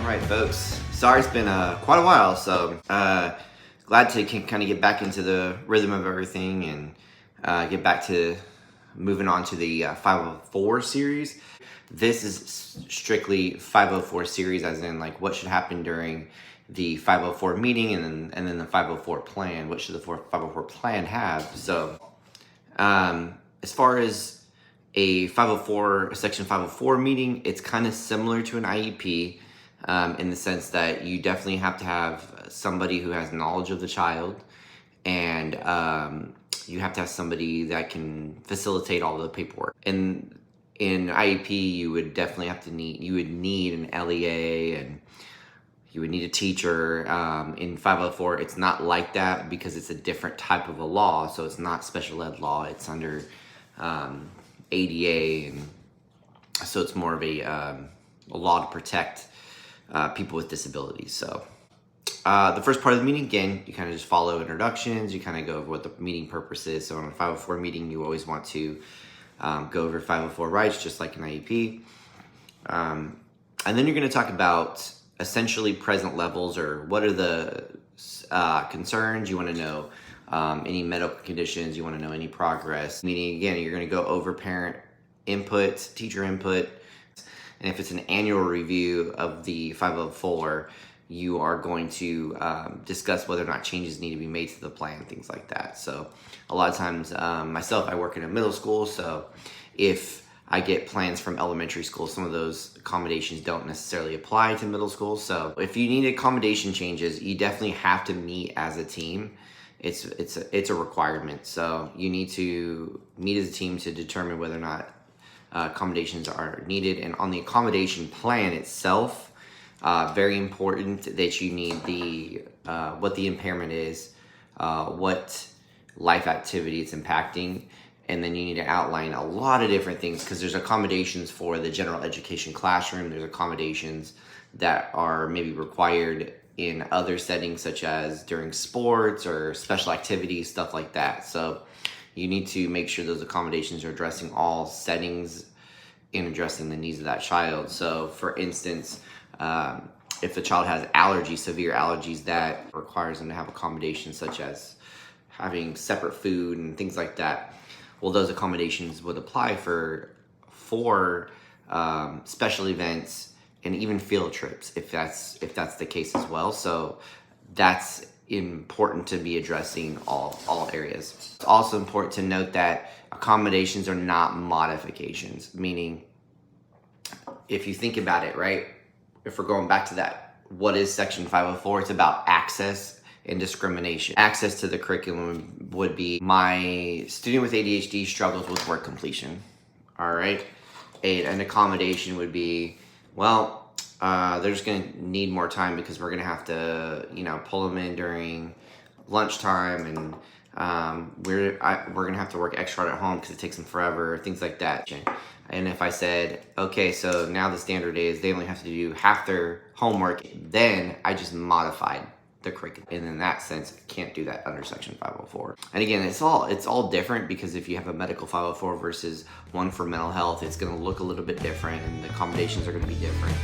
right, folks. Sorry, it's been quite a while, so glad to kind of get back into the rhythm of everything and get back to moving on to the 504 series. This is strictly 504 series, as in like what should happen during the 504 meeting and then the 504 plan. What should the 504 plan have? So as far as a section 504 meeting, it's kind of similar to an IEP in the sense that you definitely have to have somebody who has knowledge of the child, and you have to have somebody that can facilitate all the paperwork. And in IEP, you would definitely need an LEA, and you would need a teacher. In 504, it's not like that because it's a different type of a law. So it's not special ed law. It's under ADA, and so it's more of a law to protect people with disabilities. So the first part of the meeting, again, you kind of just follow introductions. You kind of go over what the meeting purpose is. So in a 504 meeting, you always want to go over 504 rights, just like an IEP. And then you're going to talk about essentially present levels, or what are the concerns. You want to know any medical conditions. You want to know any progress. Meaning, again, you're going to go over parent input, teacher input. And if it's an annual review of the 504, you are going to discuss whether or not changes need to be made to the plan, things like that. So a lot of times, myself, I work in a middle school, so if I get plans from elementary school, some of those accommodations don't necessarily apply to middle school. So if you need accommodation changes, you definitely have to meet as a team. It's a requirement. So you need to meet as a team to determine whether or not accommodations are needed. And on the accommodation plan itself, very important that you need the what the impairment is, what life activity it's impacting, and then you need to outline a lot of different things, because there's accommodations for the general education classroom. There's accommodations that are maybe required in other settings, such as during sports or special activities, stuff like that. So you need to make sure those accommodations are addressing all settings and addressing the needs of that child. So for instance, if the child has allergies, severe allergies, that requires them to have accommodations such as having separate food and things like that. Well, those accommodations would apply for special events and even field trips, if that's the case as well. So that's important to be addressing all areas. It's also important to note that accommodations are not modifications, meaning if you think about it, right? If we're going back to that, what is Section 504? It's about access and discrimination. Access to the curriculum would be, my student with ADHD struggles with work completion, all right? An accommodation would be, well, they're just gonna need more time because we're gonna have to, pull them in during lunchtime, and we're gonna have to work extra hard at home because it takes them forever, things like that. And if I said, okay, so now the standard is they only have to do half their homework, then I just modified the curriculum. And in that sense, I can't do that under Section 504. And again, it's all different, because if you have a medical 504 versus one for mental health, it's gonna look a little bit different, and the accommodations are gonna be different.